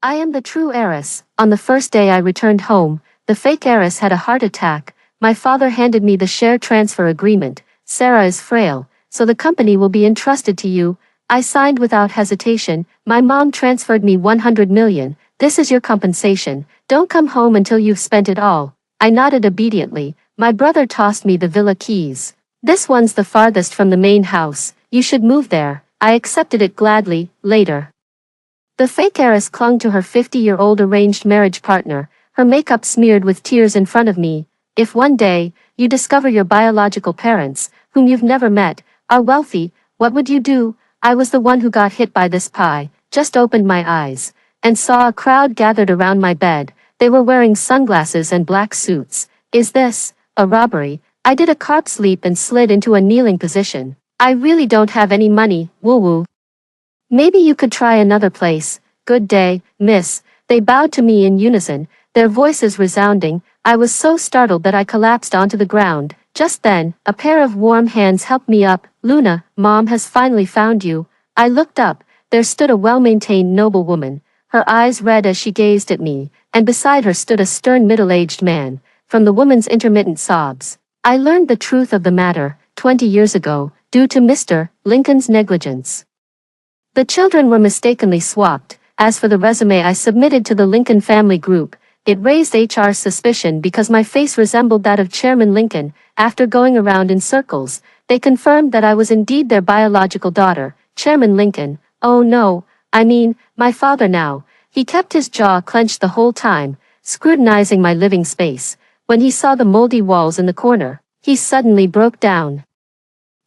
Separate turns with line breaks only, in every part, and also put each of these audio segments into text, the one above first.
I am the true heiress. On the first day I returned home, the fake heiress had a heart attack. My father handed me the share transfer agreement. Sarah is frail, so the company will be entrusted to you. I signed without hesitation. My mom transferred me 100 million. This is your compensation. Don't come home until you've spent it all. I nodded obediently. My brother tossed me the villa keys. This one's the farthest from the main house. You should move there. I accepted it gladly. Later, the fake heiress clung to her 50-year-old arranged marriage partner, her makeup smeared with tears in front of me. If one day, you discover your biological parents, whom you've never met, are wealthy, what would you do? I was the one who got hit by this pie, just opened my eyes, and saw a crowd gathered around my bed. They were wearing sunglasses and black suits. Is this a robbery? I did a corpse leap and slid into a kneeling position. I really don't have any money, woo-woo. Maybe you could try another place. Good day, miss. They bowed to me in unison, their voices resounding. I was so startled that I collapsed onto the ground. Just then, a pair of warm hands helped me up. Luna, Mom has finally found you. I looked up. There stood a well-maintained noble woman, her eyes red as she gazed at me, and beside her stood a stern middle-aged man. From the woman's intermittent sobs, I learned the truth of the matter. 20 years ago, due to Mr. Lincoln's negligence, the children were mistakenly swapped. As for the resume I submitted to the Lincoln family group, it raised HR's suspicion because my face resembled that of Chairman Lincoln. After going around in circles, they confirmed that I was indeed their biological daughter, Chairman Lincoln. Oh no, I mean, my father now. He kept his jaw clenched the whole time, scrutinizing my living space. When he saw the moldy walls in the corner, he suddenly broke down,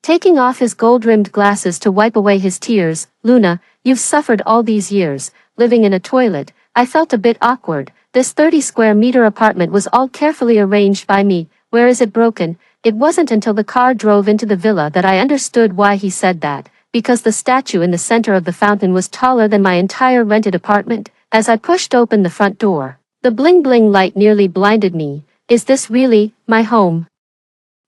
taking off his gold-rimmed glasses to wipe away his tears. Luna, you've suffered all these years, living in a toilet. I felt a bit awkward. This 30-square-meter apartment was all carefully arranged by me. Where is it broken? It wasn't until the car drove into the villa that I understood why he said that. Because the statue in the center of the fountain was taller than my entire rented apartment. As I pushed open the front door, the bling-bling light nearly blinded me. Is this really my home?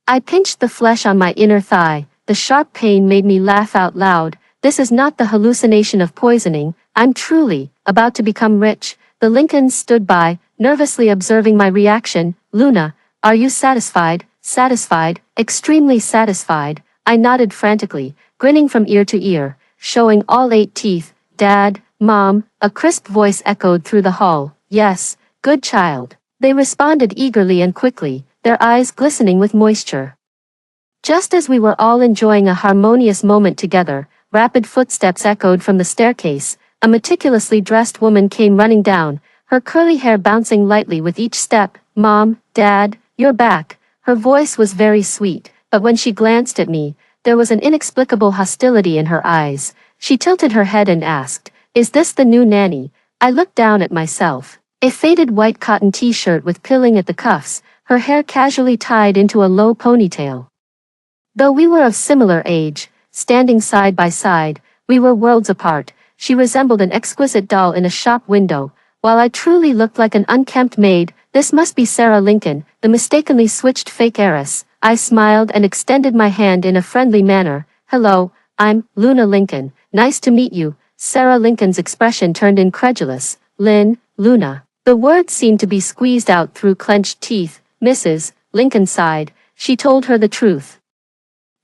I pinched the flesh on my inner thigh. The sharp pain made me laugh out loud. This is not the hallucination of poisoning. I'm truly about to become rich. The Lincolns stood by, nervously observing my reaction. Luna, are you satisfied? Satisfied, extremely satisfied. I nodded frantically, grinning from ear to ear, showing all 8 teeth. Dad, Mom, a crisp voice echoed through the hall. Yes, good child. They responded eagerly and quickly, their eyes glistening with moisture. Just as we were all enjoying a harmonious moment together, rapid footsteps echoed from the staircase. A meticulously dressed woman came running down, her curly hair bouncing lightly with each step. Mom, Dad, you're back. Her voice was very sweet, but when she glanced at me, there was an inexplicable hostility in her eyes. She tilted her head and asked, "Is this the new nanny?" I looked down at myself. A faded white cotton t-shirt with pilling at the cuffs, her hair casually tied into a low ponytail. Though we were of similar age, standing side by side, we were worlds apart. She resembled an exquisite doll in a shop window, while I truly looked like an unkempt maid. This must be Sarah Lincoln, the mistakenly switched fake heiress. I smiled and extended my hand in a friendly manner. Hello, I'm Luna Lincoln. Nice to meet you. Sarah Lincoln's expression turned incredulous. Luna. The words seemed to be squeezed out through clenched teeth. Mrs. Lincoln sighed. She told her the truth.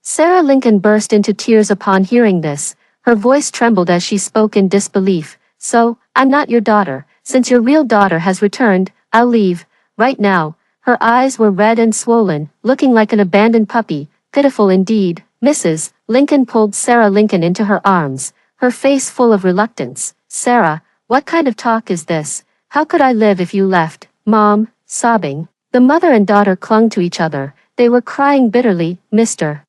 Sarah Lincoln burst into tears upon hearing this. Her voice trembled as she spoke in disbelief. So, I'm not your daughter. Since your real daughter has returned, I'll leave. Right now. Her eyes were red and swollen, looking like an abandoned puppy. Pitiful indeed. Mrs. Lincoln pulled Sarah Lincoln into her arms, her face full of reluctance. Sarah, what kind of talk is this? How could I live if you left? Mom, sobbing. The mother and daughter clung to each other. They were crying bitterly. Mr.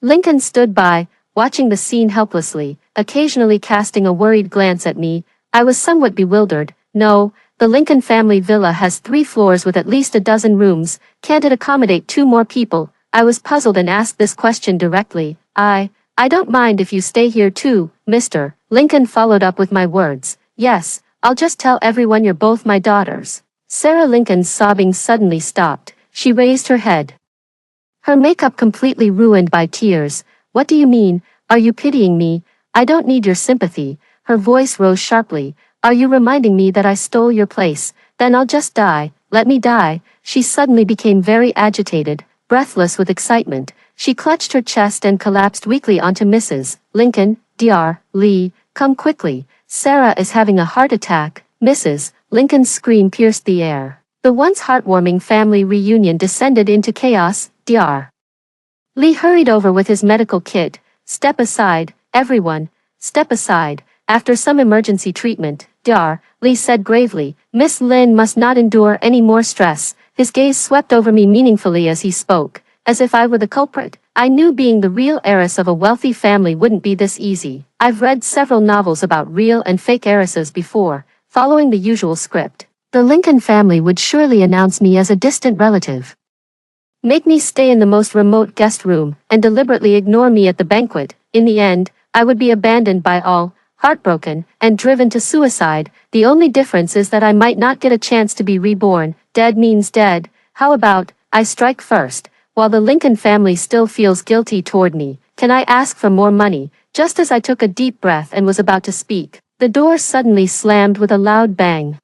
Lincoln stood by, watching the scene helplessly, occasionally casting a worried glance at me. I was somewhat bewildered. No, the Lincoln family villa has 3 floors with at least a dozen rooms. Can't it accommodate 2 more people? I was puzzled and asked this question directly. I don't mind if you stay here too, Mr. Lincoln followed up with my words. Yes, I'll just tell everyone you're both my daughters. Sarah Lincoln's sobbing suddenly stopped. She raised her head, her makeup completely ruined by tears. What do you mean? Are you pitying me? I don't need your sympathy. Her voice rose sharply. Are you reminding me that I stole your place? Then I'll just die. Let me die. She suddenly became very agitated, breathless with excitement. She clutched her chest and collapsed weakly onto Mrs. Lincoln. Dr. Lee, come quickly. Sarah is having a heart attack. Mrs. Lincoln's scream pierced the air. The once heartwarming family reunion descended into chaos. Dr. Lee hurried over with his medical kit. Step aside, everyone. Step aside. After some emergency treatment, Dr. Lee said gravely, Miss Lin must not endure any more stress. His gaze swept over me meaningfully as he spoke, as if I were the culprit. I knew being the real heiress of a wealthy family wouldn't be this easy. I've read several novels about real and fake heiresses before, following the usual script. The Lincoln family would surely announce me as a distant relative, make me stay in the most remote guest room, and deliberately ignore me at the banquet. In the end, I would be abandoned by all, heartbroken, and driven to suicide. The only difference is that I might not get a chance to be reborn. Dead means dead. How about, I strike first, while the Lincoln family still feels guilty toward me. Can I ask for more money? Just as I took a deep breath and was about to speak, the door suddenly slammed with a loud bang.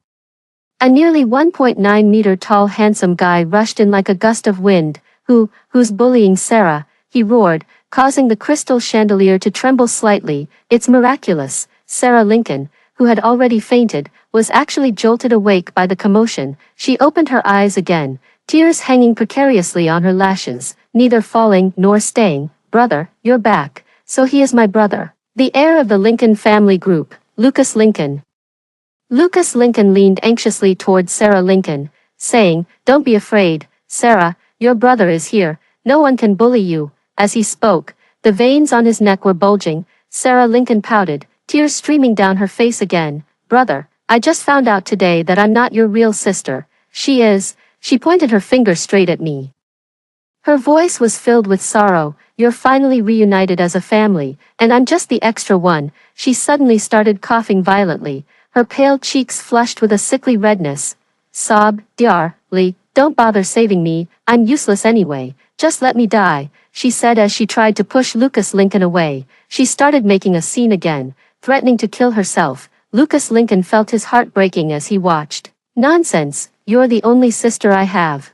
A nearly 1.9-meter tall handsome guy rushed in like a gust of wind. Who's bullying Sarah? He roared, causing the crystal chandelier to tremble slightly. It's miraculous. Sarah Lincoln, who had already fainted, was actually jolted awake by the commotion. She opened her eyes again, tears hanging precariously on her lashes, neither falling nor staying. Brother, you're back. So he is my brother. The heir of the Lincoln family group, Lucas Lincoln. Lucas Lincoln leaned anxiously toward Sarah Lincoln, saying, Don't be afraid, Sarah, your brother is here. No one can bully you. As he spoke, the veins on his neck were bulging. Sarah Lincoln pouted, tears streaming down her face again. Brother, I just found out today that I'm not your real sister. She is. She pointed her finger straight at me. Her voice was filled with sorrow. You're finally reunited as a family, and I'm just the extra one. She suddenly started coughing violently, her pale cheeks flushed with a sickly redness. Sob, Dr. Lee, don't bother saving me, I'm useless anyway. Just let me die, she said as she tried to push Lucas Lincoln away. She started making a scene again, threatening to kill herself. Lucas Lincoln felt his heart breaking as he watched. Nonsense, you're the only sister I have.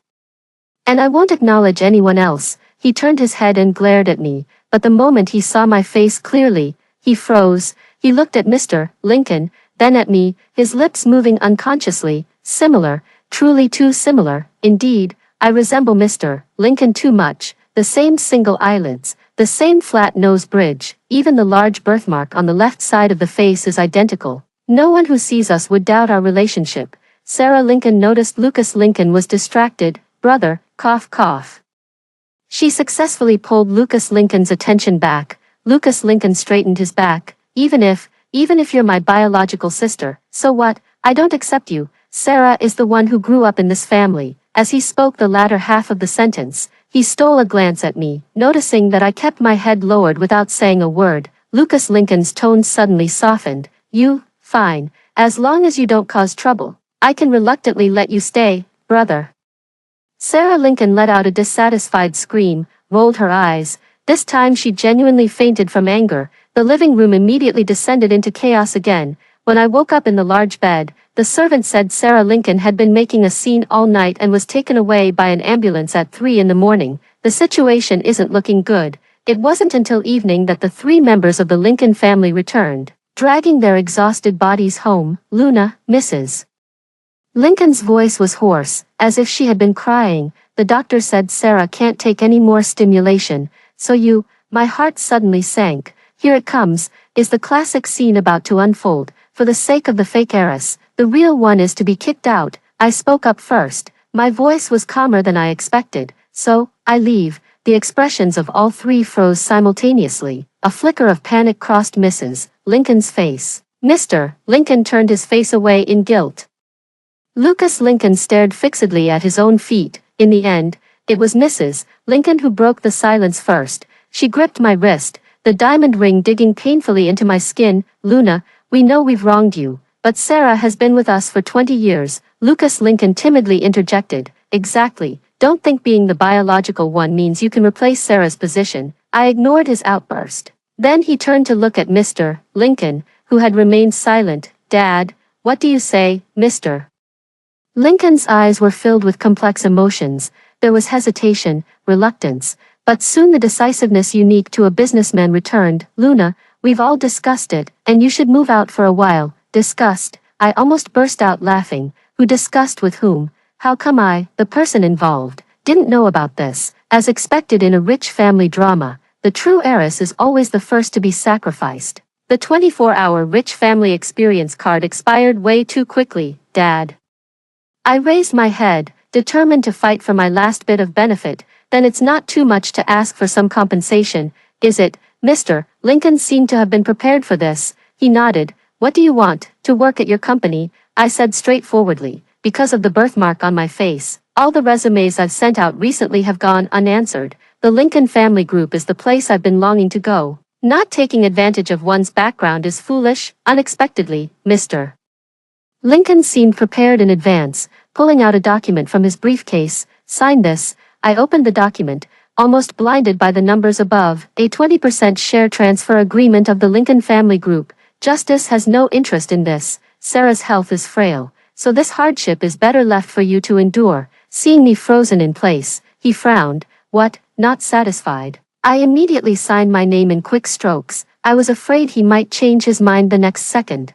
And I won't acknowledge anyone else. He turned his head and glared at me, but the moment he saw my face clearly, he froze. He looked at Mr. Lincoln, then at me, his lips moving unconsciously. Similar, truly too similar. Indeed, I resemble Mr. Lincoln too much. The same single eyelids, the same flat nose bridge, even the large birthmark on the left side of the face is identical. No one who sees us would doubt our relationship. Sarah Lincoln noticed Lucas Lincoln was distracted. Brother, cough cough. She successfully pulled Lucas Lincoln's attention back. Lucas Lincoln straightened his back. Even if you're my biological sister, so what? I don't accept you. Sarah is the one who grew up in this family. As he spoke the latter half of the sentence, he stole a glance at me. Noticing that I kept my head lowered without saying a word, Lucas Lincoln's tone suddenly softened. Fine. As long as you don't cause trouble, I can reluctantly let you stay, brother. Sarah Lincoln let out a dissatisfied scream, rolled her eyes. This time she genuinely fainted from anger. The living room immediately descended into chaos again. When I woke up in the large bed, the servant said Sarah Lincoln had been making a scene all night and was taken away by an ambulance at 3 in the morning. The situation isn't looking good. It wasn't until evening that the 3 members of the Lincoln family returned, dragging their exhausted bodies home. Luna, Mrs. Lincoln's voice was hoarse, as if she had been crying. The doctor said Sarah can't take any more stimulation, so my heart suddenly sank. Here it comes, is the classic scene about to unfold. For the sake of the fake heiress, the real one is to be kicked out. I spoke up first. My voice was calmer than I expected. So, I leave. The expressions of all 3 froze simultaneously. A flicker of panic crossed Mrs. Lincoln's face. Mr. Lincoln turned his face away in guilt. Lucas Lincoln stared fixedly at his own feet. In the end, it was Mrs. Lincoln who broke the silence first. She gripped my wrist, the diamond ring digging painfully into my skin. Luna, we know we've wronged you, but Sarah has been with us for 20 years. Lucas Lincoln timidly interjected. Exactly. Don't think being the biological one means you can replace Sarah's position. I ignored his outburst. Then he turned to look at Mr. Lincoln, who had remained silent. Dad, What do you say, Mr. Lincoln's eyes were filled with complex emotions. There was hesitation, reluctance, but soon the decisiveness unique to a businessman returned. Luna, we've all discussed it, and you should move out for a while. Discussed? I almost burst out laughing. Who discussed with whom? How come I, the person involved, didn't know about this? As expected in a rich family drama, the true heiress is always the first to be sacrificed. The 24-hour rich family experience card expired way too quickly, Dad. I raised my head, determined to fight for my last bit of benefit. Then it's not too much to ask for some compensation, is it, Mr. Lincoln seemed to have been prepared for this. He nodded. What do you want? To work at your company? I said straightforwardly, because of the birthmark on my face. All the resumes I've sent out recently have gone unanswered. The Lincoln family group is the place I've been longing to go. Not taking advantage of one's background is foolish. Unexpectedly, Mr. Lincoln seemed prepared in advance, pulling out a document from his briefcase. Sign this. I opened the document, almost blinded by the numbers above. A 20% share transfer agreement of the Lincoln family group. Justice has no interest in this. Sarah's health is frail, so this hardship is better left for you to endure. Seeing me frozen in place, he frowned. What? Not satisfied. I immediately signed my name in quick strokes. I was afraid he might change his mind the next second.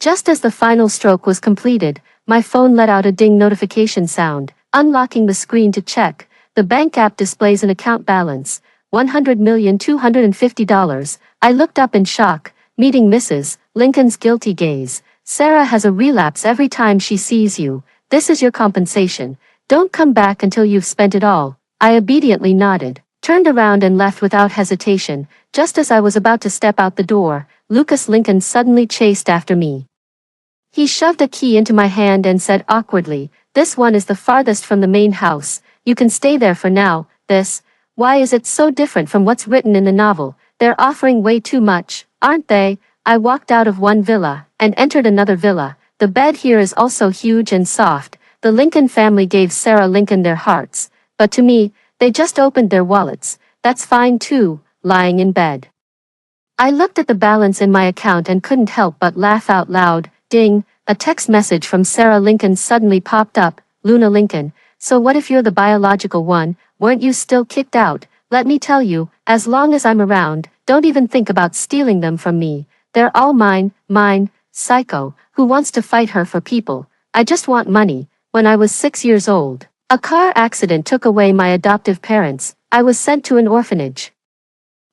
Just as the final stroke was completed, my phone let out a ding notification sound. Unlocking the screen to check, the bank app displays an account balance, $100,250. I looked up in shock, meeting Mrs. Lincoln's guilty gaze. Sarah has a relapse every time she sees you. This is your compensation. Don't come back until you've spent it all. I obediently nodded, turned around and left without hesitation. Just as I was about to step out the door, Lucas Lincoln suddenly chased after me. He shoved a key into my hand and said awkwardly, "This one is the farthest from the main house. You can stay there for now." Why is it so different from what's written in the novel? They're offering way too much, aren't they? I walked out of one villa and entered another villa. The bed here is also huge and soft. The Lincoln family gave Sarah Lincoln their hearts, but to me, they just opened their wallets. That's fine too, lying in bed. I looked at the balance in my account and couldn't help but laugh out loud. Ding, a text message from Sarah Lincoln suddenly popped up. Luna Lincoln, so what if you're the biological one? Weren't you still kicked out? Let me tell you, as long as I'm around, don't even think about stealing them from me. They're all mine. Psycho, who wants to fight her for people? I just want money. When I was 6 years old, a car accident took away my adoptive parents. I was sent to an orphanage.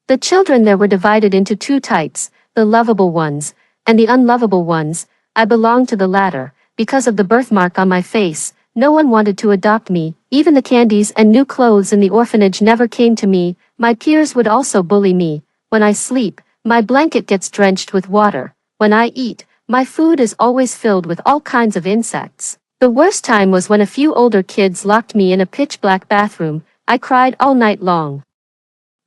The children there were divided into two types, the lovable ones, and the unlovable ones. I belonged to the latter. Because of the birthmark on my face, no one wanted to adopt me. Even the candies and new clothes in the orphanage never came to me. My peers would also bully me. When I sleep, my blanket gets drenched with water. When I eat, my food is always filled with all kinds of insects. The worst time was when a few older kids locked me in a pitch-black bathroom. I cried all night long.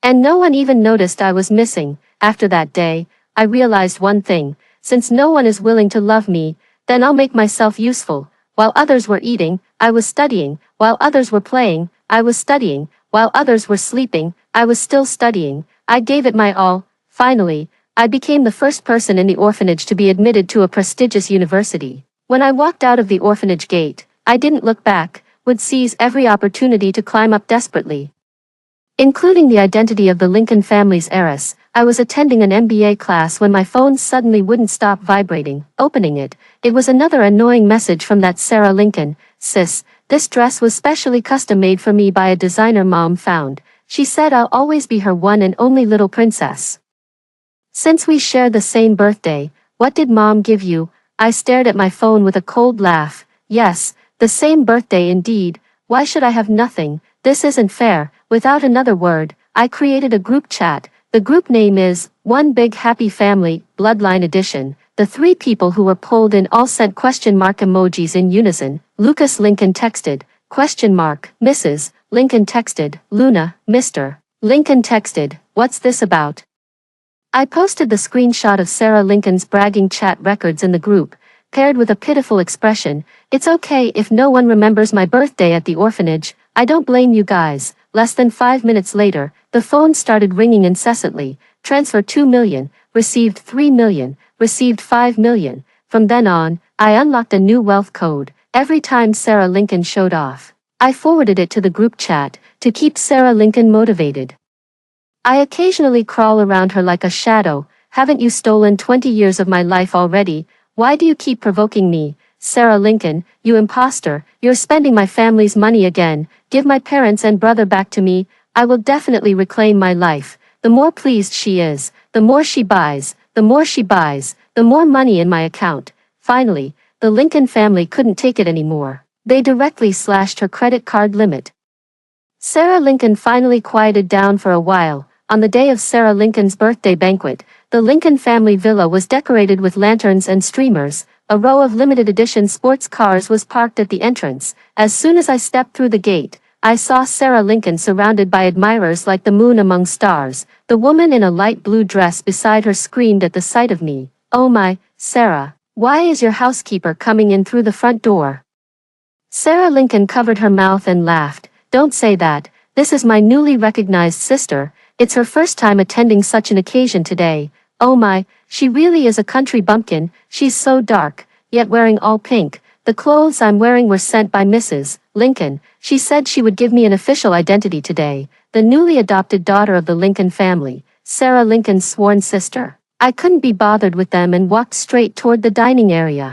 And no one even noticed I was missing. After that day, I realized one thing. Since no one is willing to love me, then I'll make myself useful. While others were eating, I was studying. While others were playing, I was studying. While others were sleeping, I was still studying. I gave it my all. Finally, I became the first person in the orphanage to be admitted to a prestigious university. When I walked out of the orphanage gate, I didn't look back, would seize every opportunity to climb up desperately. Including the identity of the Lincoln family's heiress, I was attending an MBA class when my phone suddenly wouldn't stop vibrating. Opening it, it was another annoying message from that Sarah Lincoln. "Sis, this dress was specially custom-made for me by a designer Mom found. She said I'll always be her one and only little princess. Since we share the same birthday, what did Mom give you?" I stared at my phone with a cold laugh. Yes, the same birthday indeed. Why should I have nothing? This isn't fair. Without another word, I created a group chat. The group name is One Big Happy Family, Bloodline Edition. The three people who were pulled in all sent question mark emojis in unison. Lucas Lincoln texted, question mark. Mrs. Lincoln texted, Luna. Mr. Lincoln texted, what's this about? I posted the screenshot of Sarah Lincoln's bragging chat records in the group, paired with a pitiful expression. It's okay if no one remembers my birthday at the orphanage. I don't blame you guys. Less than 5 minutes later, the phone started ringing incessantly. Transfer 2 million, received 3 million, received 5 million. For From then on, I unlocked a new wealth code every time Sarah Lincoln showed off. I forwarded it to the group chat to keep Sarah Lincoln motivated. I occasionally crawl around her like a shadow. Haven't you stolen 20 years of my life already? Why do you keep provoking me? Sarah Lincoln, you imposter, you're spending my family's money again. Give my parents and brother back to me. I will definitely reclaim my life. The more pleased she is, the more she buys, the more money in my account. Finally, the Lincoln family couldn't take it anymore. They directly slashed her credit card limit. Sarah Lincoln finally quieted down for a while. On the day of Sarah Lincoln's birthday banquet, the Lincoln family villa was decorated with lanterns and streamers. A row of limited edition sports cars was parked at the entrance. As soon as I stepped through the gate, I saw Sarah Lincoln surrounded by admirers like the moon among stars. The woman in a light blue dress beside her screamed at the sight of me. "Oh my, Sarah, why is your housekeeper coming in through the front door?" Sarah Lincoln covered her mouth and laughed. "Don't say that. This is my newly recognized sister. It's her first time attending such an occasion today. Oh my, she really is a country bumpkin. She's so dark, yet wearing all pink. The clothes I'm wearing were sent by Mrs. Lincoln. She said she would give me an official identity today." The newly adopted daughter of the Lincoln family, Sarah Lincoln's sworn sister. I couldn't be bothered with them and walked straight toward the dining area.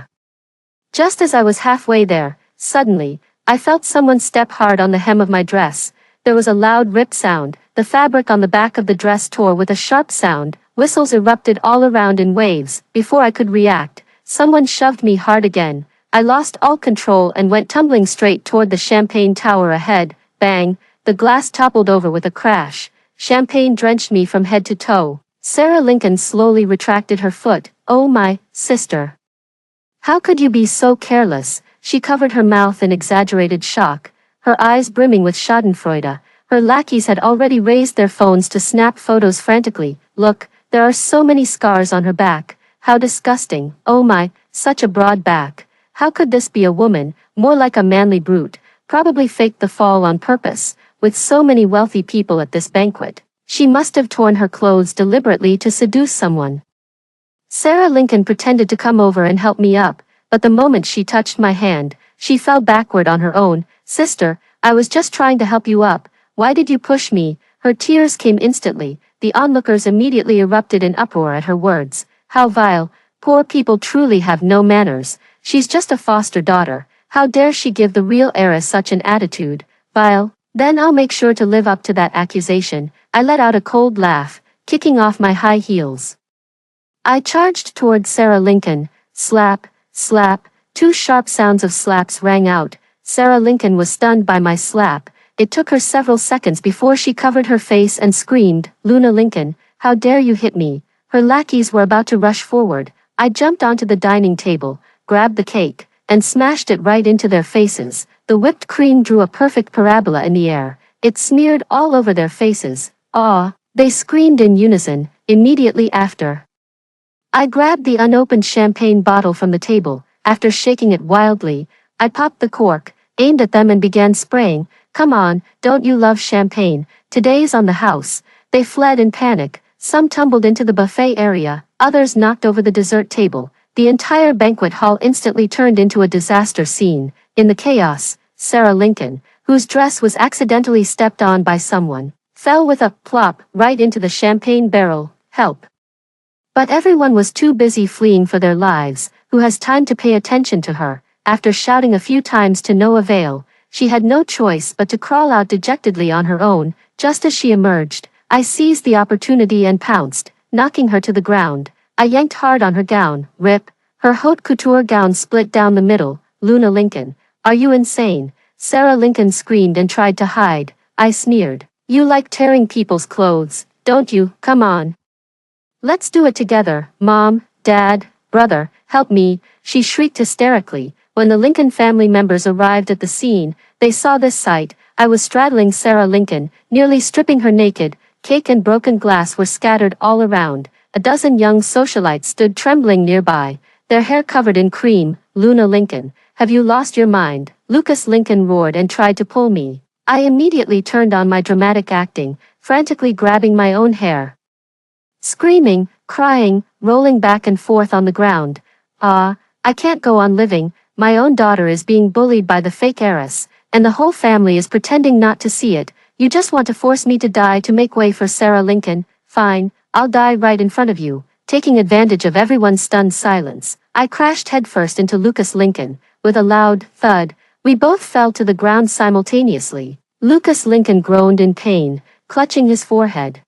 Just as I was halfway there, suddenly, I felt someone step hard on the hem of my dress. There was a loud rip sound. The fabric on the back of the dress tore with a sharp sound. Whistles erupted all around in waves. Before I could react, someone shoved me hard again. I lost all control and went tumbling straight toward the champagne tower ahead. Bang! The glass toppled over with a crash. Champagne drenched me from head to toe. Sarah Lincoln slowly retracted her foot. "Oh my, sister. How could you be so careless?" She covered her mouth in exaggerated shock, her eyes brimming with schadenfreude. Her lackeys had already raised their phones to snap photos frantically. "Look, there are so many scars on her back. How disgusting. Oh my, such a broad back. How could this be a woman? More like a manly brute. Probably faked the fall on purpose. With so many wealthy people at this banquet, she must have torn her clothes deliberately to seduce someone." Sarah Lincoln pretended to come over and help me up, but the moment she touched my hand, she fell backward on her own. "Sister, I was just trying to help you up. Why did you push me?" Her tears came instantly. The onlookers immediately erupted in uproar at her words. How vile. Poor people truly have no manners. She's just a foster daughter. How dare she give the real heiress such an attitude? Vile. Then I'll make sure to live up to that accusation. I let out a cold laugh, kicking off my high heels. I charged toward Sarah Lincoln. Slap, slap. Two sharp sounds of slaps rang out. Sarah Lincoln was stunned by my slap. It took her several seconds before she covered her face and screamed, "Luna Lincoln, how dare you hit me?" Her lackeys were about to rush forward. I jumped onto the dining table, grabbed the cake, and smashed it right into their faces. The whipped cream drew a perfect parabola in the air. It smeared all over their faces. "Aw!" They screamed in unison. Immediately after, I grabbed the unopened champagne bottle from the table. After shaking it wildly, I popped the cork, aimed at them and began spraying. "Come on, don't you love champagne? Today's on the house." They fled in panic. Some tumbled into the buffet area, others knocked over the dessert table. The entire banquet hall instantly turned into a disaster scene. In the chaos, Sarah Lincoln, whose dress was accidentally stepped on by someone, fell with a plop right into the champagne barrel. Help! But everyone was too busy fleeing for their lives. Who has time to pay attention to her? After shouting a few times to no avail, she had no choice but to crawl out dejectedly on her own. Just as she emerged, I seized the opportunity and pounced, knocking her to the ground. I yanked hard on her gown. Rip! Her haute couture gown split down the middle. "Luna Lincoln, are you insane?" Sarah Lincoln screamed and tried to hide. I sneered. "You like tearing people's clothes, don't you? Come on. Let's do it together. Mom, Dad, brother, help me," she shrieked hysterically. When the Lincoln family members arrived at the scene, they saw this sight. I was straddling Sarah Lincoln, nearly stripping her naked. Cake and broken glass were scattered all around. A dozen young socialites stood trembling nearby, their hair covered in cream. "Luna Lincoln, have you lost your mind?" Lucas Lincoln roared and tried to pull me. I immediately turned on my dramatic acting, frantically grabbing my own hair. Screaming, crying, rolling back and forth on the ground. "Ah, I can't go on living, my own daughter is being bullied by the fake heiress, and the whole family is pretending not to see it. You just want to force me to die to make way for Sarah Lincoln. Fine, I'll die right in front of you. Taking advantage of everyone's stunned silence, I crashed headfirst into Lucas Lincoln. With a loud thud, we both fell to the ground simultaneously. Lucas Lincoln groaned in pain, clutching his forehead.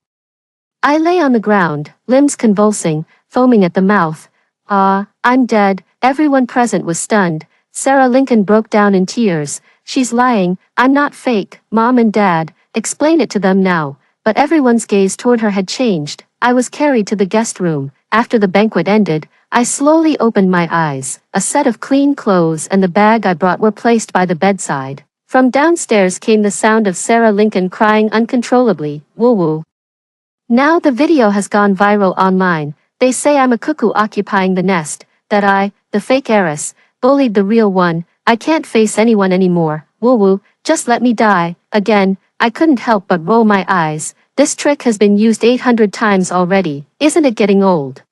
I lay on the ground, limbs convulsing, foaming at the mouth. I'm dead. Everyone present was stunned. Sarah Lincoln broke down in tears. She's lying. I'm not fake. Mom and Dad, explain it to them now. But everyone's gaze toward her had changed. I was carried to the guest room. After the banquet ended, I slowly opened my eyes. A set of clean clothes and the bag I brought were placed by the bedside. From downstairs came the sound of Sarah Lincoln crying uncontrollably, woo-woo. Now the video has gone viral online. They say I'm a cuckoo occupying the nest, that I, the fake heiress, bullied the real one. I can't face anyone anymore, woo-woo, just let me die. Again, I couldn't help but roll my eyes. This trick has been used 800 times already, isn't it getting old?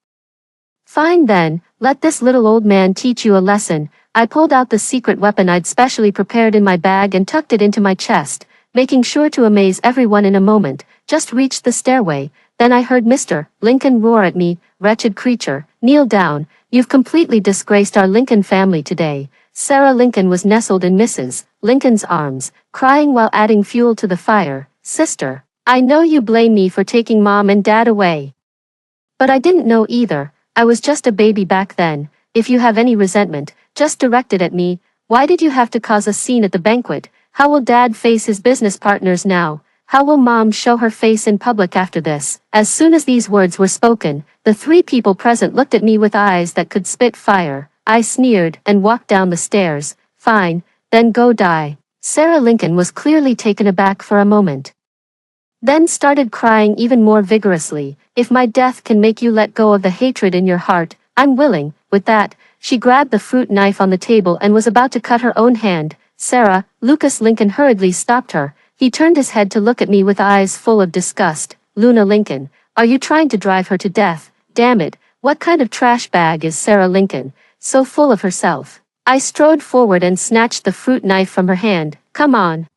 Fine then, let this little old man teach you a lesson. I pulled out the secret weapon I'd specially prepared in my bag and tucked it into my chest, making sure to amaze everyone in a moment. Just reached the stairway, then I heard Mr. Lincoln roar at me, wretched creature, kneel down, you've completely disgraced our Lincoln family today. Sarah Lincoln was nestled in Mrs. Lincoln's arms, crying while adding fuel to the fire. Sister, I know you blame me for taking Mom and Dad away. But I didn't know either. I was just a baby back then. If you have any resentment, just direct it at me. Why did you have to cause a scene at the banquet? How will Dad face his business partners now? How will Mom show her face in public after this? As soon as these words were spoken, the three people present looked at me with eyes that could spit fire. I sneered and walked down the stairs. Fine, then go die. Sarah Lincoln was clearly taken aback for a moment. Then started crying even more vigorously. If my death can make you let go of the hatred in your heart, I'm willing. With that, she grabbed the fruit knife on the table and was about to cut her own hand. Sarah, Lucas Lincoln hurriedly stopped her. He turned his head to look at me with eyes full of disgust. Luna Lincoln, are you trying to drive her to death? Damn it, what kind of trash bag is Sarah Lincoln? So full of herself. I strode forward and snatched the fruit knife from her hand. Come on.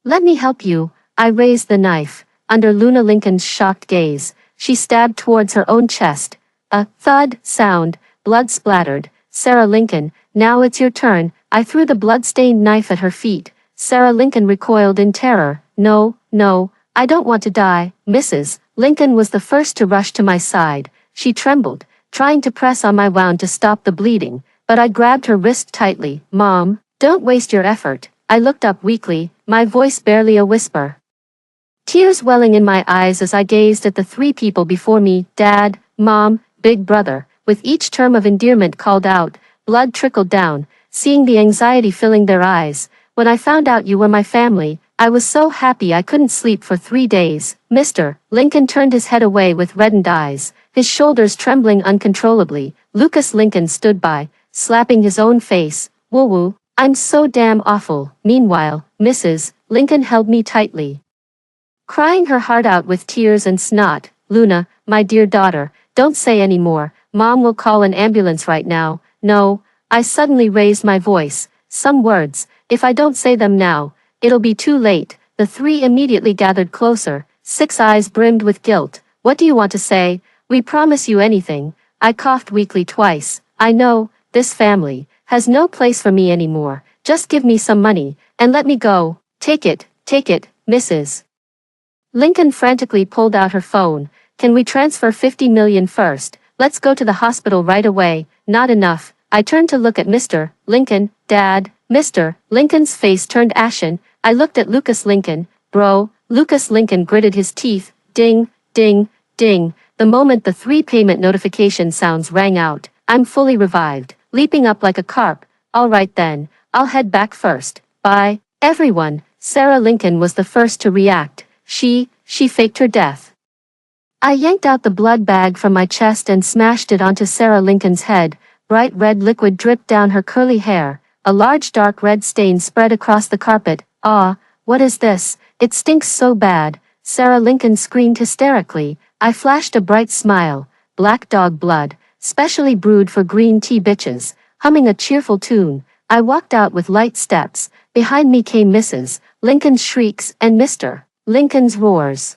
Let me help you. I raised the knife. Under Luna Lincoln's shocked gaze, she stabbed towards her own chest. A thud sound, blood splattered. Sarah Lincoln, now it's your turn. I threw the blood-stained knife at her feet. Sarah Lincoln recoiled in terror. No, I don't want to die. Mrs. Lincoln was the first to rush to my side. She trembled, trying to press on my wound to stop the bleeding, but I grabbed her wrist tightly. Mom, don't waste your effort. I looked up weakly, my voice barely a whisper. Tears welling in my eyes as I gazed at the three people before me, Dad, Mom, Big Brother. With each term of endearment called out, blood trickled down, seeing the anxiety filling their eyes. When I found out you were my family, I was so happy I couldn't sleep for 3 days. Mr. Lincoln turned his head away with reddened eyes, his shoulders trembling uncontrollably. Lucas Lincoln stood by, slapping his own face. Woo-woo, I'm so damn awful. Meanwhile, Mrs. Lincoln held me tightly, crying her heart out with tears and snot. Luna, my dear daughter, don't say any more. Mom will call an ambulance right now. No, I suddenly raised my voice. Some words, if I don't say them now, it'll be too late. The three immediately gathered closer. Six eyes brimmed with guilt. What do you want to say? We promise you anything. I coughed weakly twice. I know, this family has no place for me anymore. Just give me some money, and let me go. Take it, Mrs. Lincoln frantically pulled out her phone. Can we transfer 50 million first? Let's go to the hospital right away. Not enough. I turned to look at Mr. Lincoln. Dad. Mr. Lincoln's face turned ashen. I looked at Lucas Lincoln. Bro. Lucas Lincoln gritted his teeth. Ding, ding, ding. The moment the 3 payment notification sounds rang out, I'm fully revived, leaping up like a carp. All right then, I'll head back first. Bye, everyone. Sarah Lincoln was the first to react. She faked her death. I yanked out the blood bag from my chest and smashed it onto Sarah Lincoln's head. Bright red liquid dripped down her curly hair. A large dark red stain spread across the carpet. Ah, what is this? It stinks so bad. Sarah Lincoln screamed hysterically. I flashed a bright smile. Black dog blood, specially brewed for green tea bitches. humming a cheerful tune. I walked out with light steps. Behind me came Mrs. Lincoln's shrieks and Mr. Lincoln's roars.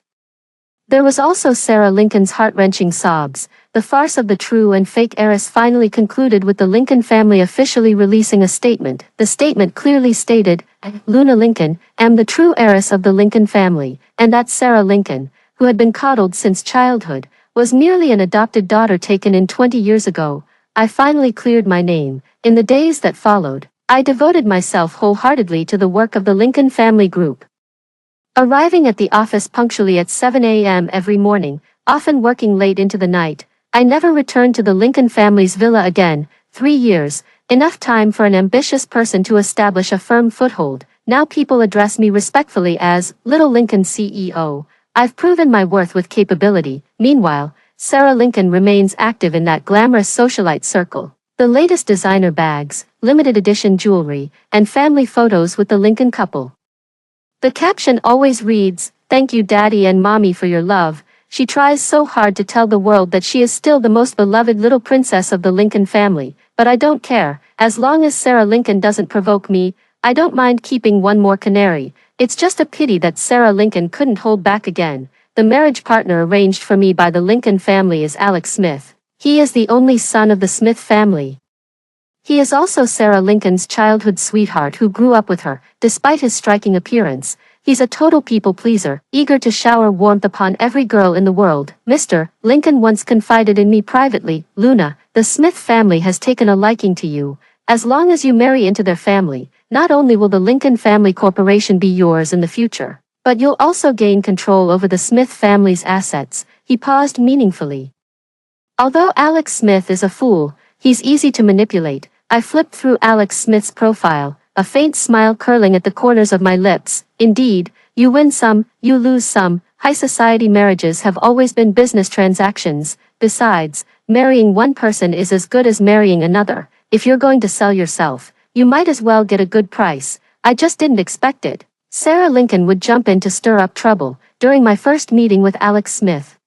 There was also Sarah Lincoln's heart-wrenching sobs. The farce of the true and fake heiress finally concluded with the Lincoln family officially releasing a statement. The statement clearly stated, Luna Lincoln, am the true heiress of the Lincoln family, and that Sarah Lincoln, who had been coddled since childhood, was merely an adopted daughter taken in 20 years ago. I finally cleared my name. In the days that followed, I devoted myself wholeheartedly to the work of the Lincoln family group. Arriving at the office punctually at 7 a.m. every morning, often working late into the night, I never returned to the Lincoln family's villa again. 3 years, enough time for an ambitious person to establish a firm foothold. Now people address me respectfully as Little Lincoln CEO. I've proven my worth with capability. Meanwhile, Sarah Lincoln remains active in that glamorous socialite circle. The latest designer bags, limited edition jewelry, and family photos with the Lincoln couple. The caption always reads, "Thank you Daddy and Mommy for your love." She tries so hard to tell the world that she is still the most beloved little princess of the Lincoln family, but I don't care. As long as Sarah Lincoln doesn't provoke me, I don't mind keeping one more canary. It's just a pity that Sarah Lincoln couldn't hold back again. The marriage partner arranged for me by the Lincoln family is Alex Smith. He is the only son of the Smith family. He is also Sarah Lincoln's childhood sweetheart who grew up with her. Despite his striking appearance, he's a total people pleaser, eager to shower warmth upon every girl in the world. Mr. Lincoln once confided in me privately, "Luna, the Smith family has taken a liking to you. As long as you marry into their family, not only will the Lincoln Family Corporation be yours in the future, but you'll also gain control over the Smith family's assets." He paused meaningfully. Although Alex Smith is a fool, he's easy to manipulate. I flipped through Alex Smith's profile, a faint smile curling at the corners of my lips. Indeed, you win some, you lose some. High society marriages have always been business transactions. Besides, marrying one person is as good as marrying another. If you're going to sell yourself, you might as well get a good price. I just didn't expect it. Sarah Lincoln would jump in to stir up trouble. During my first meeting with Alex Smith,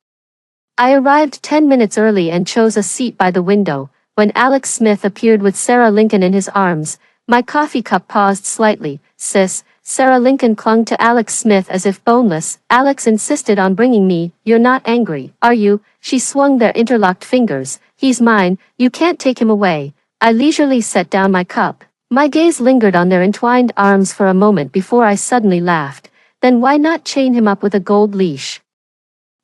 I arrived 10 minutes early and chose a seat by the window. When Alex Smith appeared with Sarah Lincoln in his arms, my coffee cup paused slightly. "Sis," Sarah Lincoln clung to Alex Smith as if boneless. Alex insisted on bringing me. "You're not angry, are you?" She swung their interlocked fingers. "He's mine, you can't take him away." I leisurely set down my cup. My gaze lingered on their entwined arms for a moment before I suddenly laughed. Then why not chain him up with a gold leash?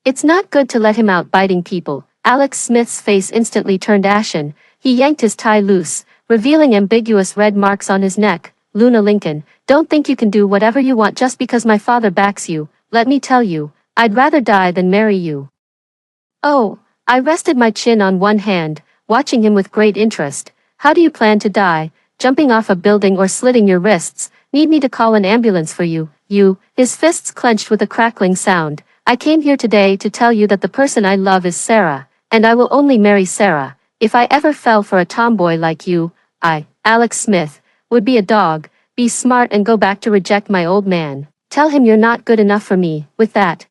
It's not good to let him out biting people. Alex Smith's face instantly turned ashen. He yanked his tie loose, revealing ambiguous red marks on his neck. "Luna Lincoln, don't think you can do whatever you want just because my father backs you. Let me tell you, I'd rather die than marry you." Oh, I rested my chin on one hand, watching him with great interest. "How do you plan to die? Jumping off a building or slitting your wrists? Need me to call an ambulance for you?" "You," his fists clenched with a crackling sound. "I came here today to tell you that the person I love is Sarah, and I will only marry Sarah. If I ever fell for a tomboy like you, Alex Smith, would be a dog. Be smart and go back to reject my old man. Tell him you're not good enough for me." With that,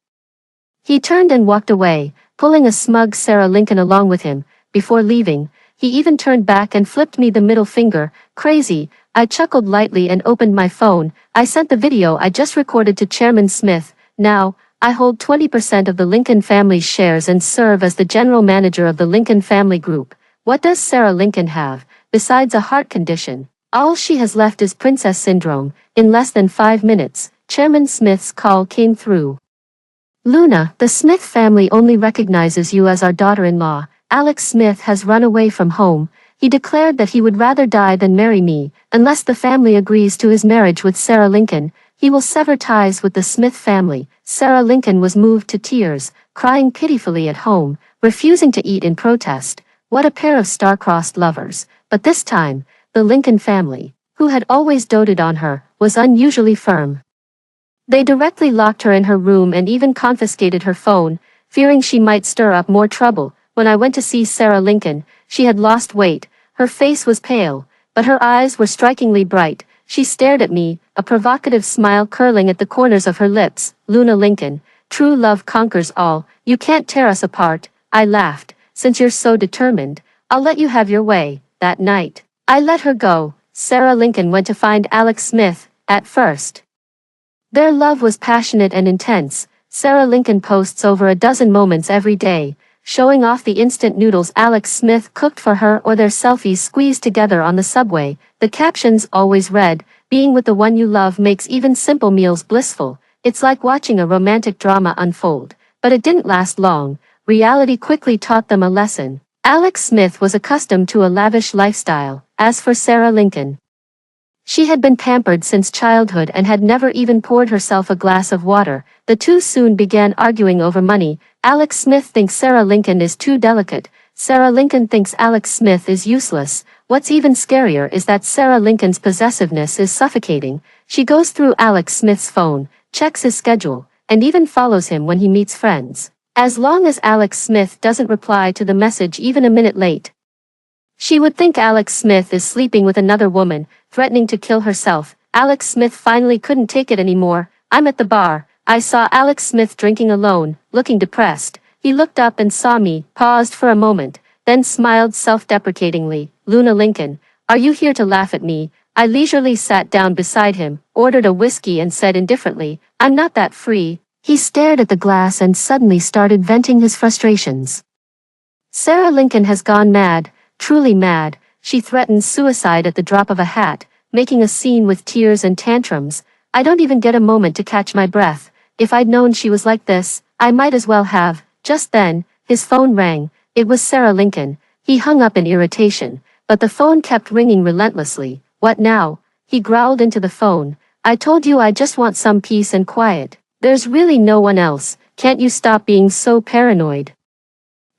he turned and walked away, pulling a smug Sarah Lincoln along with him. Before leaving, he even turned back and flipped me the middle finger. Crazy. I chuckled lightly and opened my phone. I sent the video I just recorded to Chairman Smith. "Now, I hold 20% of the Lincoln family's shares and serve as the general manager of the Lincoln family group. What does Sarah Lincoln have, besides a heart condition? All she has left is princess syndrome." In less than 5 minutes, Chairman Smith's call came through. "Luna, the Smith family only recognizes you as our daughter-in-law. Alex Smith has run away from home. He declared that he would rather die than marry me. Unless the family agrees to his marriage with Sarah Lincoln, he will sever ties with the Smith family." Sarah Lincoln was moved to tears, crying pitifully at home, refusing to eat in protest. What a pair of star-crossed lovers. But this time, the Lincoln family, who had always doted on her, was unusually firm. They directly locked her in her room and even confiscated her phone, fearing she might stir up more trouble. When I went to see Sarah Lincoln, she had lost weight. Her face was pale, but her eyes were strikingly bright. She stared at me, a provocative smile curling at the corners of her lips. "Luna Lincoln, true love conquers all. You can't tear us apart." I laughed. "Since you're so determined, I'll let you have your way." That night, I let her go. Sarah Lincoln went to find Alex Smith. At first, their love was passionate and intense. Sarah Lincoln posts over a dozen moments every day, showing off the instant noodles Alex Smith cooked for her or their selfies squeezed together on the subway. The captions always read, "Being with the one you love makes even simple meals blissful." It's like watching a romantic drama unfold. But it didn't last long. Reality quickly taught them a lesson. Alex Smith was accustomed to a lavish lifestyle. As for Sarah Lincoln, she had been pampered since childhood and had never even poured herself a glass of water. The two soon began arguing over money. Alex Smith thinks Sarah Lincoln is too delicate. Sarah Lincoln thinks Alex Smith is useless. What's even scarier is that Sarah Lincoln's possessiveness is suffocating. She goes through Alex Smith's phone, checks his schedule, and even follows him when he meets friends. As long as Alex Smith doesn't reply to the message even a minute late, she would think Alex Smith is sleeping with another woman, threatening to kill herself. Alex Smith finally couldn't take it anymore. "I'm at the bar. I saw Alex Smith drinking alone, looking depressed. He looked up and saw me, paused for a moment, then smiled self-deprecatingly. Luna Lincoln, are you here to laugh at me?" I leisurely sat down beside him, ordered a whiskey and said indifferently, "I'm not that free." He stared at the glass and suddenly started venting his frustrations. Sarah Lincoln has gone mad. Truly mad. She threatens suicide at the drop of a hat, making a scene with tears and tantrums. I don't even get a moment to catch my breath. If I'd known she was like this, I might as well have. Just then, his phone rang. It was Sarah Lincoln. He hung up in irritation, but the phone kept ringing relentlessly. "What now?" He growled into the phone. "I told you I just want some peace and quiet. There's really no one else. Can't you stop being so paranoid?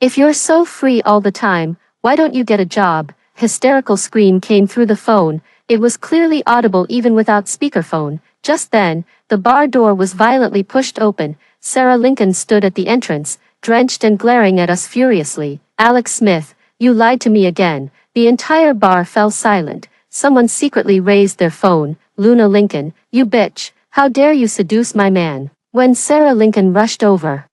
If you're so free all the time, why don't you get a job?" Hysterical scream came through the phone. It was clearly audible even without speakerphone. Just then, the bar door was violently pushed open. Sarah Lincoln stood at the entrance, drenched and glaring at us furiously. "Alex Smith, you lied to me again." The entire bar fell silent. Someone secretly raised their phone. "Luna Lincoln, you bitch, how dare you seduce my man?" When Sarah Lincoln rushed over,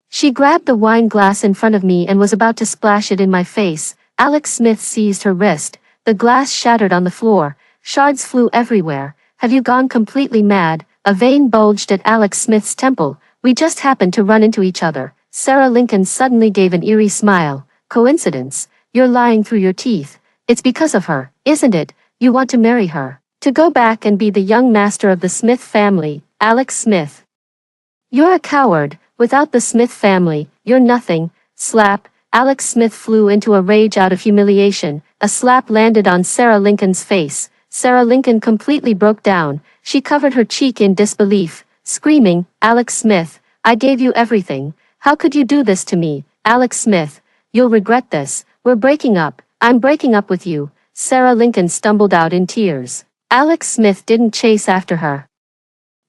she grabbed the wine glass in front of me and was about to splash it in my face. Alex Smith seized her wrist. The glass shattered on the floor. Shards flew everywhere. "Have you gone completely mad?" A vein bulged at Alex Smith's temple. "We just happened to run into each other." Sarah Lincoln suddenly gave an eerie smile. "Coincidence? You're lying through your teeth. It's because of her, isn't it? You want to marry her, to go back and be the young master of the Smith family." Alex Smith, you're a coward. Without the Smith family, you're nothing. Slap. Alex Smith flew into a rage out of humiliation. A slap landed on Sarah Lincoln's face. Sarah Lincoln completely broke down. She covered her cheek in disbelief, screaming, "Alex Smith, I gave you everything. How could you do this to me?" "Alex Smith, you'll regret this. We're breaking up. I'm breaking up with you." Sarah Lincoln stumbled out in tears. Alex Smith didn't chase after her.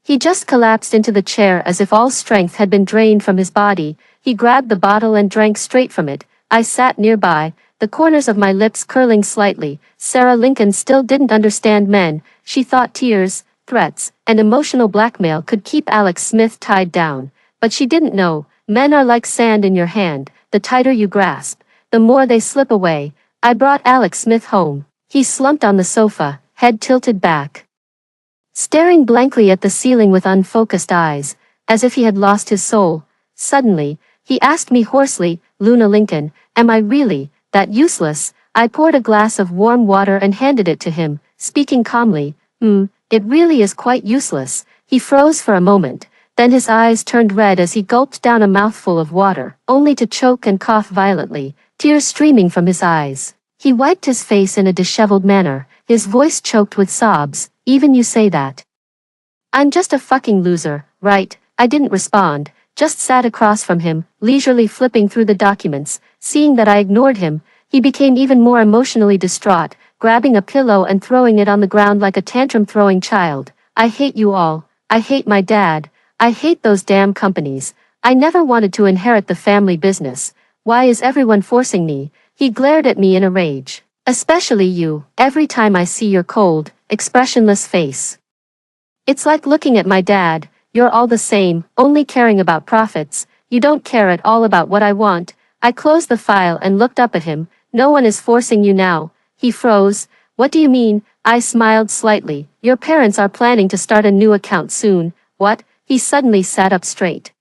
He just collapsed into the chair as if all strength had been drained from his body. He grabbed the bottle and drank straight from it. I sat nearby, the corners of my lips curling slightly. Sarah Lincoln still didn't understand men. She thought tears, threats, and emotional blackmail could keep Alex Smith tied down. But she didn't know, men are like sand in your hand. The tighter you grasp, the more they slip away. I brought Alex Smith home. He slumped on the sofa, head tilted back, staring blankly at the ceiling with unfocused eyes, as if he had lost his soul. Suddenly, he asked me hoarsely, "Luna Lincoln, am I really that useless?" I poured a glass of warm water and handed it to him, speaking calmly. It really is quite useless." He froze for a moment, then his eyes turned red as he gulped down a mouthful of water, only to choke and cough violently, tears streaming from his eyes. He wiped his face in a disheveled manner, his voice choked with sobs. "Even you say that? I'm just a fucking loser, right?" I didn't respond, just sat across from him, leisurely flipping through the documents. Seeing that I ignored him, he became even more emotionally distraught, grabbing a pillow and throwing it on the ground like a tantrum-throwing child. "I hate you all. I hate my dad. I hate those damn companies. I never wanted to inherit the family business. Why is everyone forcing me?" He glared at me in a rage. "Especially you. Every time I see your cold, expressionless face, it's like looking at my dad. You're all the same, only caring about profits. You don't care at all about what I want." I closed the file and looked up at him. "No one is forcing you now." He froze. What do you mean? I smiled slightly. Your parents are planning to start a new account soon. What? He suddenly sat up straight.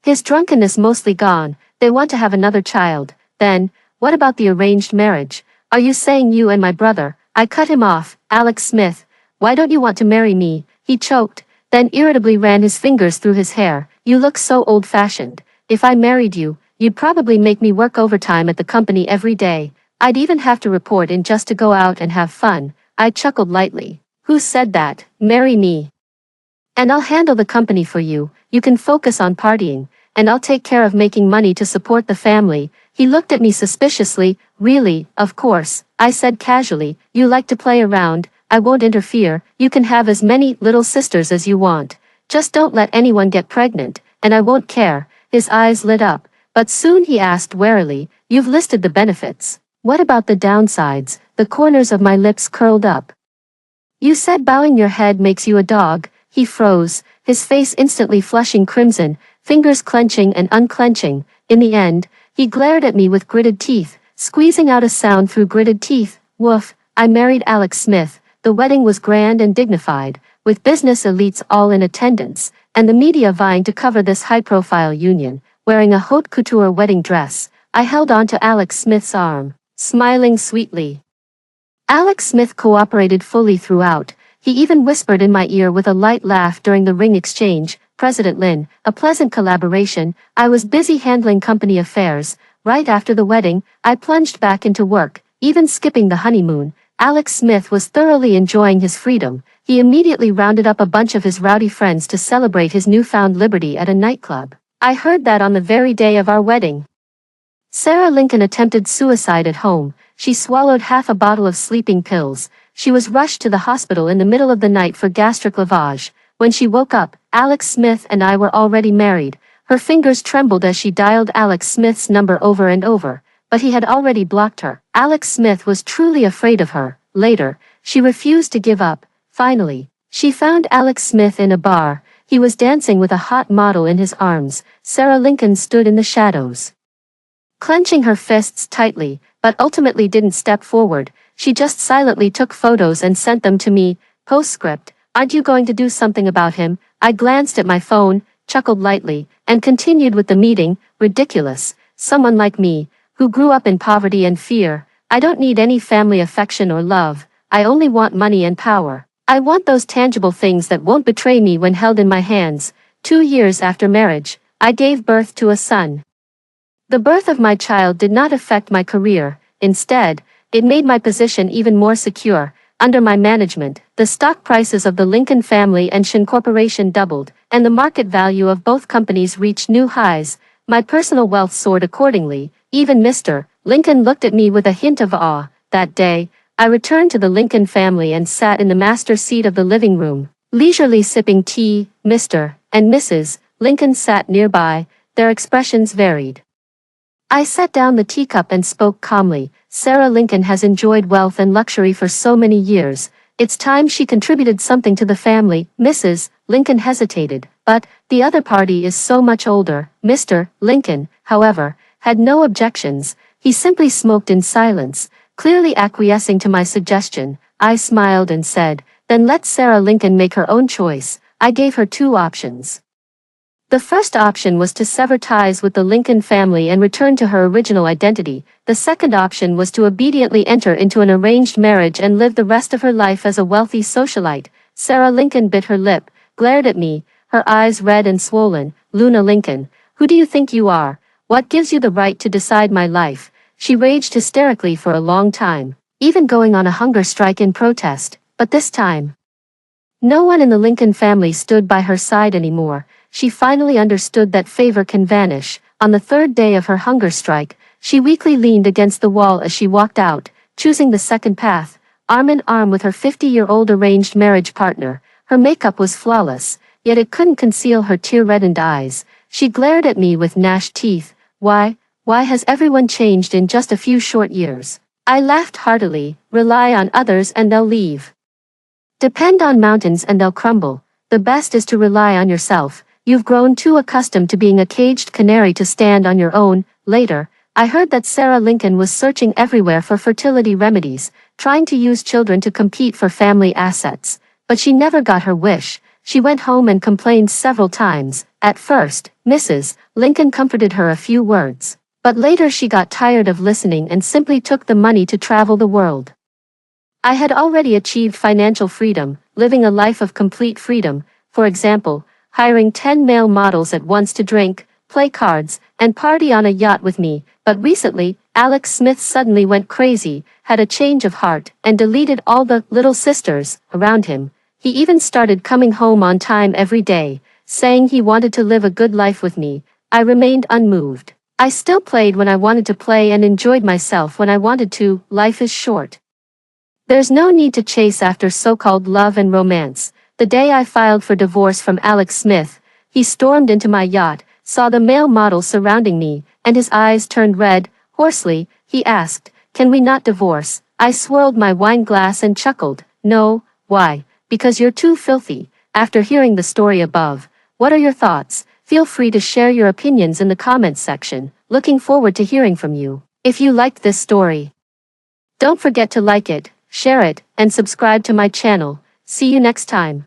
His drunkenness mostly gone. They want to have another child. Then, what about the arranged marriage? Are you saying you and my brother? I cut him off. Alex Smith. Why don't you want to marry me? He choked, then irritably ran his fingers through his hair. You look so old-fashioned. If I married you, you'd probably make me work overtime at the company every day. I'd even have to report in just to go out and have fun. I chuckled lightly. Who said that? Marry me. And I'll handle the company for you. You can focus on partying, and I'll take care of making money to support the family. He looked at me suspiciously. Really, of course, I said casually. You like to play around. I won't interfere. You can have as many little sisters as you want. Just don't let anyone get pregnant, and I won't care. His eyes lit up, but soon he asked warily, you've listed the benefits. What about the downsides? The corners of my lips curled up. You said bowing your head makes you a dog. He froze, his face instantly flushing crimson, fingers clenching and unclenching. In the end, he glared at me with gritted teeth, squeezing out a sound through gritted teeth. Woof. I married Alex Smith. The wedding was grand and dignified, with business elites all in attendance, and the media vying to cover this high-profile union. Wearing a haute couture wedding dress, I held on to Alex Smith's arm, smiling sweetly. Alex Smith cooperated fully throughout. He even whispered in my ear with a light laugh during the ring exchange, President Lin, a pleasant collaboration. I was busy handling company affairs. Right after the wedding, I plunged back into work, even skipping the honeymoon. Alex Smith was thoroughly enjoying his freedom. He immediately rounded up a bunch of his rowdy friends to celebrate his newfound liberty at a nightclub. I heard that on the very day of our wedding. Sarah Lincoln attempted suicide at home. She swallowed half a bottle of sleeping pills. She was rushed to the hospital in the middle of the night for gastric lavage. When she woke up, Alex Smith and I were already married. Her fingers trembled as she dialed Alex Smith's number over and over, but he had already blocked her. Alex Smith was truly afraid of her. Later, she refused to give up. Finally, she found Alex Smith in a bar. He was dancing with a hot model in his arms. Sarah Lincoln stood in the shadows, clenching her fists tightly, but ultimately didn't step forward. She just silently took photos and sent them to me. Postscript, aren't you going to do something about him? I glanced at my phone, chuckled lightly, and continued with the meeting. Ridiculous. Someone like me, who grew up in poverty and fear. I don't need any family affection or love. I only want money and power. I want those tangible things that won't betray me when held in my hands. 2 years after marriage, I gave birth to a son. The birth of my child did not affect my career. Instead, it made my position even more secure. Under my management, the stock prices of the Lincoln family and Shin Corporation doubled, and the market value of both companies reached new highs. My personal wealth soared accordingly. Even Mr. Lincoln looked at me with a hint of awe. That day, I returned to the Lincoln family and sat in the master seat of the living room, leisurely sipping tea. Mr. and Mrs. Lincoln sat nearby. Their expressions varied. I set down the teacup and spoke calmly. Sarah Lincoln has enjoyed wealth and luxury for so many years. It's time she contributed something to the family. Mrs. Lincoln hesitated, but the other party is so much older. Mr. Lincoln, however, had no objections. He simply smoked in silence, clearly acquiescing to my suggestion. I smiled and said, then let Sarah Lincoln make her own choice. I gave her 2 options. The first option was to sever ties with the Lincoln family and return to her original identity. The second option was to obediently enter into an arranged marriage and live the rest of her life as a wealthy socialite. Sarah Lincoln bit her lip, glared at me, her eyes red and swollen. Luna Lincoln, who do you think you are? What gives you the right to decide my life? She raged hysterically for a long time, even going on a hunger strike in protest. But this time, no one in the Lincoln family stood by her side anymore. She finally understood that favor can vanish. On the 3rd day of her hunger strike, she weakly leaned against the wall as she walked out, choosing the second path, arm in arm with her 50-year-old arranged marriage partner. Her makeup was flawless, yet it couldn't conceal her tear-reddened eyes. She glared at me with gnashed teeth. Why has everyone changed in just a few short years? I laughed heartily. Rely on others and they'll leave. Depend on mountains and they'll crumble. The best is to rely on yourself. You've grown too accustomed to being a caged canary to stand on your own. Later, I heard that Sarah Lincoln was searching everywhere for fertility remedies, trying to use children to compete for family assets. But she never got her wish. She went home and complained several times. At first, Mrs. Lincoln comforted her a few words. But later she got tired of listening and simply took the money to travel the world. I had already achieved financial freedom, living a life of complete freedom, for example, hiring 10 male models at once to drink, play cards, and party on a yacht with me. But recently, Alex Smith suddenly went crazy, had a change of heart, and deleted all the little sisters around him. He even started coming home on time every day, saying he wanted to live a good life with me. I remained unmoved. I still played when I wanted to play and enjoyed myself when I wanted to. Life is short. There's no need to chase after so-called love and romance. The day I filed for divorce from Alex Smith, he stormed into my yacht, saw the male models surrounding me, and his eyes turned red. Hoarsely, he asked, "Can we not divorce?" I swirled my wine glass and chuckled. "No, why? Because you're too filthy." After hearing the story above, what are your thoughts? Feel free to share your opinions in the comments section. Looking forward to hearing from you. If you liked this story, don't forget to like it, share it, and subscribe to my channel. See you next time.